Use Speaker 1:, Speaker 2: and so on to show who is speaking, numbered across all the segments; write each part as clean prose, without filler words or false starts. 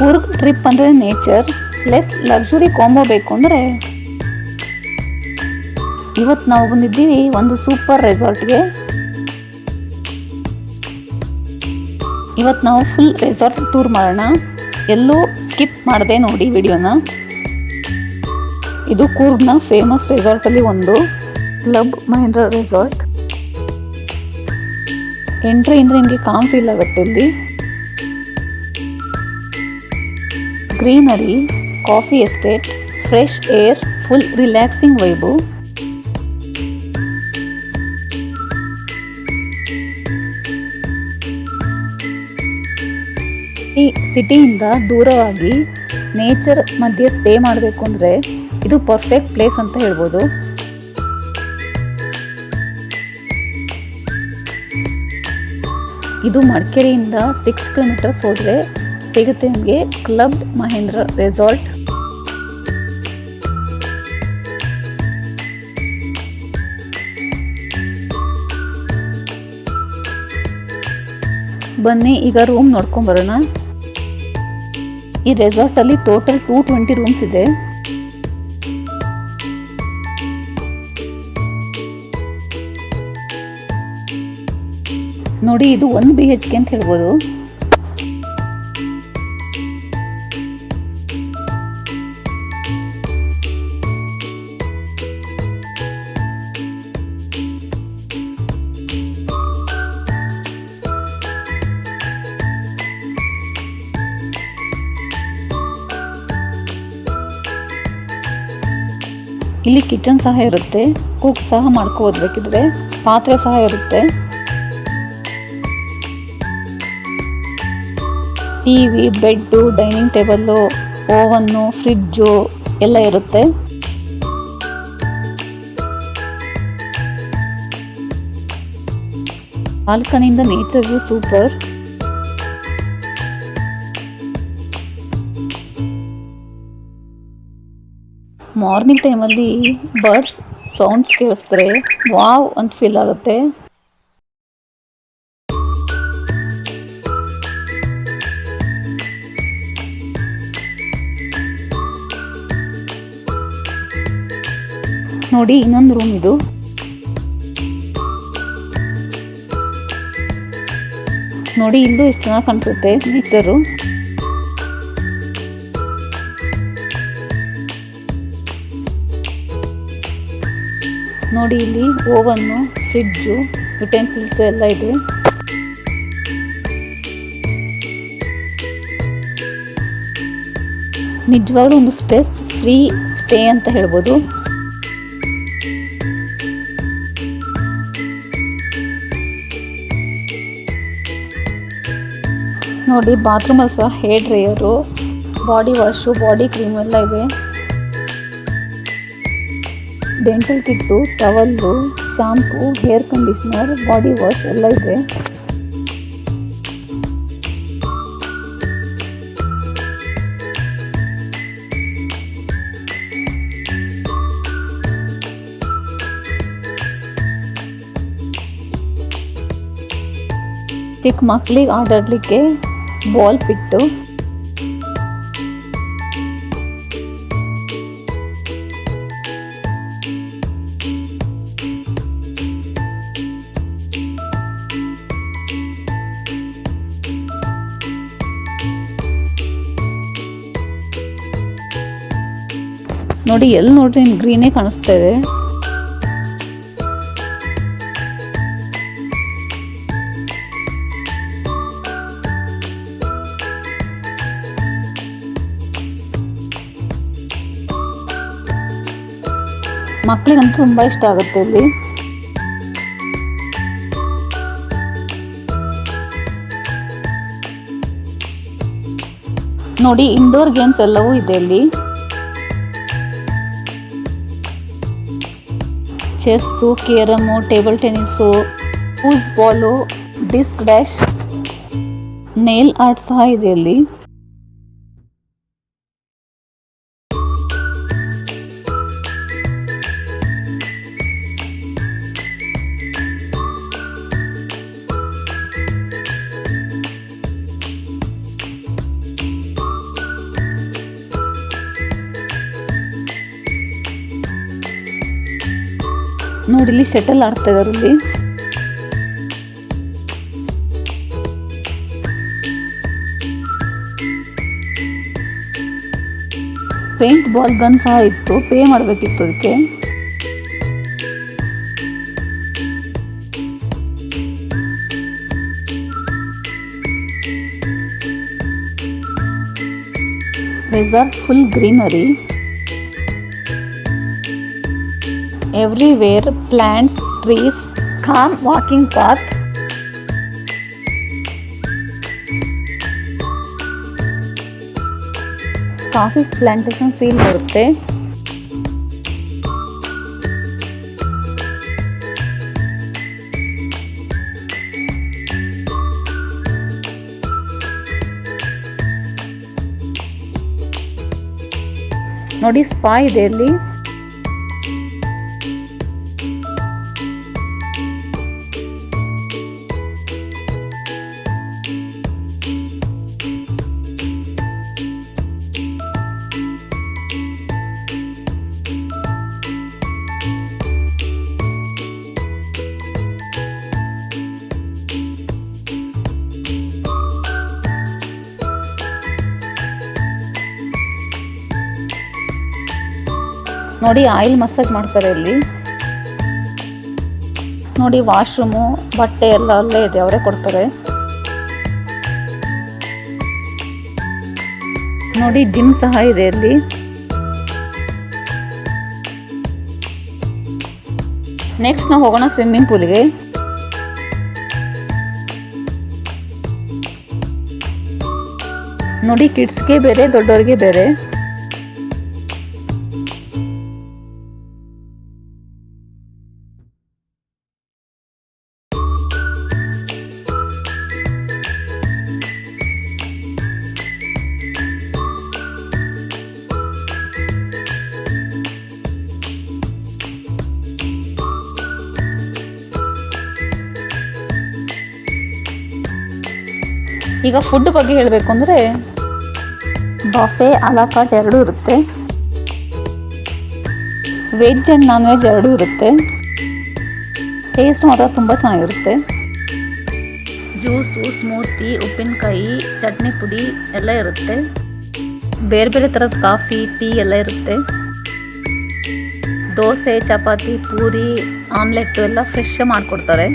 Speaker 1: Coorg trip ಅಂದರೆ nature plus luxury combo ಬೇಕು ಅಂದರೆ ಇವತ್ತು ನಾವು ಬಂದಿದ್ದೀವಿ ಒಂದು ಸೂಪರ್ ರೆಸಾರ್ಟ್ಗೆ. ಇವತ್ತು ನಾವು ಫುಲ್ ರೆಸಾರ್ಟ್ ಟೂರ್ ಮಾಡೋಣ. ಎಲ್ಲೂ ಸ್ಕಿಪ್ ಮಾಡದೆ ನೋಡಿ ವಿಡಿಯೋನ. ಇದು ಕೂರ್ಗ್ನ ಫೇಮಸ್ ರೆಸಾರ್ಟಲ್ಲಿ ಒಂದು ಕ್ಲಬ್ ಮಹೇಂದ್ರ ರೆಸಾರ್ಟ್. ಎಂಟ್ರಿಯಿಂದ ನಿಮಗೆ ಕಾಮ್ ಫೀಲ್ ಆಗುತ್ತೆ. ಇಲ್ಲಿ greenery, coffee estate, fresh air, full relaxing vibe. ಈ ಸಿಟಿಯಿಂದ ದೂರವಾಗಿ ನೇಚರ್ ಮಧ್ಯೆ ಸ್ಟೇ ಮಾಡಬೇಕು ಅಂದರೆ ಇದು ಪರ್ಫೆಕ್ಟ್ ಪ್ಲೇಸ್ ಅಂತ ಹೇಳ್ಬೋದು. ಇದು ಮಡಿಕೇರಿಯಿಂದ 6 ಕಿಲೋಮೀಟರ್ಸ್ ಹೋದರೆ ಸಿಗುತ್ತೆ ನಿಮಗೆ ಕ್ಲಬ್ ಮಹೇಂದ್ರ ರೆಸಾರ್ಟ್. ಬನ್ನಿ ಈಗ ರೂಮ್ ನೋಡ್ಕೊಂಡ್ ಬರೋಣ. ಈ ರೆಸಾರ್ಟಲ್ಲಿ ಟೋಟಲ್ 220 ರೂಮ್ಸ್ ಇದೆ. ನೋಡಿ ಇದು 1 BHK ಅಂತ ಹೇಳ್ಬೋದು. ಇಲ್ಲಿ ಕಿಚನ್ ಸಹ ಇರುತ್ತೆ, ಕುಕ್ ಸಹ ಮಾಡ್ಕೋಬೋದು, ಬೇಕಿದ್ರೆ ಪಾತ್ರೆ ಸಹ ಇರುತ್ತೆ. TV, bed, dining table, ಓವನ್ನು, fridge ಎಲ್ಲ ಇರುತ್ತೆ. ಬಾಲ್ಕನಿಯಿಂದ ನೇಚರ್ ವ್ಯೂ ಸೂಪರ್. ಮಾರ್ನಿಂಗ್ ಟೈಮಲ್ಲಿ ಬರ್ಡ್ಸ್ ಸೌಂಡ್ಸ್ ಕೇಳಿಸ್ತಾರೆ, ವಾವ್ ಅಂತ ಫೀಲ್ ಆಗುತ್ತೆ. ನೋಡಿ ಇನ್ನೊಂದು ರೂಮ್ ಇದು. ನೋಡಿ ಇಲ್ಲೂ ಎಷ್ಟು ಚೆನ್ನಾಗಿ ಕಾಣಿಸುತ್ತೆ ನೇಚರು. ನೋಡಿ ಇಲ್ಲಿ ಓವನ್ನು, ಫ್ರಿಡ್ಜು, ಯುಟೆನ್ಸಿಲ್ಸ್ ಎಲ್ಲ ಇದೆ. ನಿಜವಾಗ್ಲೂ ಒಂದು ಸ್ಟ್ರೆಸ್ ಫ್ರೀ ಸ್ಟೇ ಅಂತ ಹೇಳ್ಬೋದು. ನೋಡಿ ಬಾತ್ರೂಮಲ್ಲಿ ಸಹ hair dryer, body wash, body cream ಎಲ್ಲ ಇದೆ. Dental kit, towel, shampoo, hair conditioner, body wash ಎಲ್ಲ ಇದೆ. ಚಿಕ್ಕ ಮಕ್ಕಳಿಗೆ ಆಟಾಡಲಿಕ್ಕೆ ಬಾಲ್ ಪಿಟ್ಟು. ನೋಡಿ ಎಲ್ಲಿ ನೋಡ್ರಿ ಗ್ರೀನೇ ಕಾಣಿಸ್ತಾ ಇದೆ. ಮಕ್ಕಳಿಗಂತೂ ತುಂಬ ಇಷ್ಟ ಆಗುತ್ತೆ ಇಲ್ಲಿ. ನೋಡಿ ಇಂಡೋರ್ ಗೇಮ್ಸ್ ಎಲ್ಲವೂ ಇದೆ ಇಲ್ಲಿ. Chess, carrom, table tennis, foosball, disc dash, nail art ಸಹ ಇದೆ ಇಲ್ಲಿ. ನೋಡಿ ಇಲ್ಲಿ ಶಟಲ್ ಆಡ್ತಾ ಇದಾರೆ ಇಲ್ಲಿ. ಪೇಂಟ್ ಬಾಲ್ ಗನ್ ಸಹ ಇತ್ತು, ಪೇ ಮಾಡಬೇಕಿತ್ತು ಅದಕ್ಕೆ. Resort full greenery. Everywhere plants, trees, calm walking path. Coffee plantation feel ಬರುತ್ತೆ. ನೋಡಿ ಸ್ಪಾ ಇದೆ ಇಲ್ಲಿ. ನೋಡಿ ಆಯಿಲ್ ಮಸಾಜ್ ಮಾಡ್ತಾರೆ ಇಲ್ಲಿ. ನೋಡಿ ವಾಶ್ರೂಮು, ಬಟ್ಟೆ ಎಲ್ಲ ಅಲ್ಲೇ ಇದೆ, ಅವರೇ ಕೊಡ್ತಾರೆ. ನೋಡಿ ಜಿಮ್ ಸಹ ಇದೆ ಇಲ್ಲಿ. ನೆಕ್ಸ್ಟ್ ನಾವು ಹೋಗೋಣ ಸ್ವಿಮ್ಮಿಂಗ್ ಪೂಲ್ಗೆ. ನೋಡಿ ಕಿಡ್ಸ್ಗೆ ಬೇರೆ, ದೊಡ್ಡವ್ರಿಗೆ ಬೇರೆ. ಈಗ ಫುಡ್ ಬಗ್ಗೆ ಹೇಳಬೇಕು ಅಂದರೆ ಬಫೆ ಅಲಾ ಕಾರ್ಟ್ ಎರಡೂ ಇರುತ್ತೆ. ವೆಜ್ ಆ್ಯಂಡ್ ನಾನ್ ವೆಜ್ ಎರಡೂ ಇರುತ್ತೆ. ಟೇಸ್ಟ್ ಮಾತ್ರ ತುಂಬ ಚೆನ್ನಾಗಿರುತ್ತೆ. ಜ್ಯೂಸು, ಸ್ಮೂತಿ, ಉಪ್ಪಿನಕಾಯಿ, ಚಟ್ನಿ ಪುಡಿ ಎಲ್ಲ ಇರುತ್ತೆ. ಬೇರೆ ಬೇರೆ ಥರದ ಕಾಫಿ, ಟೀ ಎಲ್ಲ ಇರುತ್ತೆ. ದೋಸೆ, ಚಪಾತಿ, ಪೂರಿ, ಆಮ್ಲೆಟ್ ಎಲ್ಲ ಫ್ರೆಶ್ ಮಾಡಿಕೊಡ್ತಾರೆ.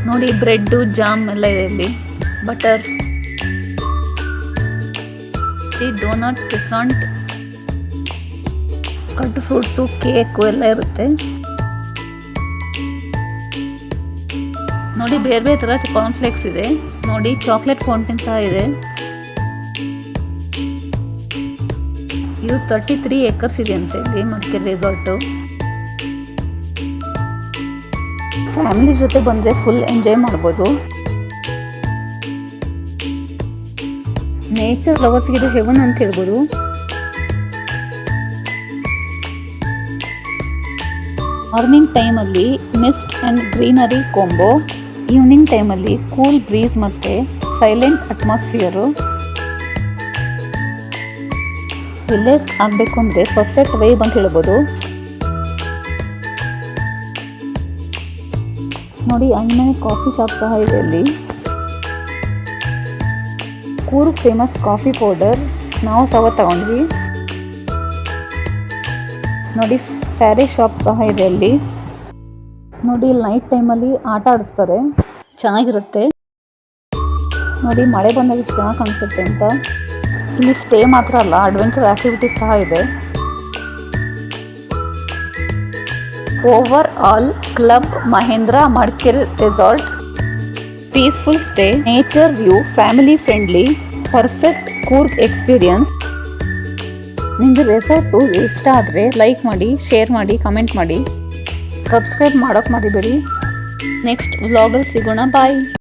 Speaker 1: ನೋಡಿ ಬ್ರೆಡ್ಡು, ಜಾಮ್ ಎಲ್ಲ ಇದೆ ಇಲ್ಲಿ. Butter, donut, croissant, cut fruits, cake ಎಲ್ಲ ಇರುತ್ತೆ. ನೋಡಿ ಬೇರೆ ಬೇರೆ ಥರ ಕಾರ್ನ್ಫ್ಲೇಕ್ಸ್ ಇದೆ. ನೋಡಿ ಚಾಕ್ಲೇಟ್ ಫೌಂಟೇನ್ ಸಹ ಇದೆ. ಇದು 33 acres ಇದೆ ಅಂತೆ ಇಲ್ಲಿ ಮಡಿಕೇರಿ ರೆಸಾರ್ಟು. ಫ್ಯಾಮಿಲಿ ಜೊತೆ ಬಂದರೆ ಫುಲ್ ಎಂಜಾಯ್ ಮಾಡ್ಬೋದು. ನೇಚರ್ ಲವರ್ಸ್ಗೆ ಇದು ಹೆವನ್ ಅಂತ ಹೇಳ್ಬೋದು. ಮಾರ್ನಿಂಗ್ ಟೈಮಲ್ಲಿ mist and greenery combo, evening ಟೈಮಲ್ಲಿ ಕೂಲ್ ಬ್ರೀಸ್ ಮತ್ತು ಸೈಲೆಂಟ್ ಅಟ್ಮಾಸ್ಫಿಯರು. ರಿಲ್ಯಾಕ್ಸ್ ಆಗಬೇಕು ಅಂದರೆ ಪರ್ಫೆಕ್ಟ್ ವೈಬ್ ಅಂತ ಹೇಳ್ಬೋದು. ನೋಡಿ ಅಣ್ಣೆ ಕಾಫಿ ಶಾಪ್ ಸಹ ಇದೆ ಇಲ್ಲಿ. ಕೂರ್ಗ್ ಫೇಮಸ್ ಕಾಫಿ ಪೌಡರ್ ನಾವು ಸಹ ತಗೊಂಡ್ವಿ. ನೋಡಿ ಸ್ಯಾರಿ ಶಾಪ್ ಸಹ ಇದೆ ಅಲ್ಲಿ. ನೋಡಿ ನೈಟ್ ಟೈಮಲ್ಲಿ ಆಟ ಆಡಿಸ್ತಾರೆ, ಚೆನ್ನಾಗಿರುತ್ತೆ. ನೋಡಿ ಮಳೆ ಬಂದಾಗ ಎಷ್ಟು ಚೆನ್ನಾಗಿ ಕಾಣಿಸುತ್ತೆ ಅಂತ. ಇಲ್ಲಿ ಸ್ಟೇ ಮಾತ್ರ ಅಲ್ಲ, ಅಡ್ವೆಂಚರ್ ಆಕ್ಟಿವಿಟೀಸ್ ಸಹ ಇದೆ. Overall club Mahindra Madikeri resort, peaceful stay, nature view, family friendly, perfect Coorg experience. ನಿಮಗೆ ರೆಸಾರ್ಟು ಇಷ್ಟ ಆದರೆ ಲೈಕ್ ಮಾಡಿ, ಶೇರ್ ಮಾಡಿ, ಕಮೆಂಟ್ ಮಾಡಿ, ಸಬ್ಸ್ಕ್ರೈಬ್ ಮಾಡೋಕೆ ಮರಿಬೇಡಿ. ನೆಕ್ಸ್ಟ್ ವ್ಲಾಗಲ್ಲಿ ಸಿಗೋಣ. ಬಾಯ್.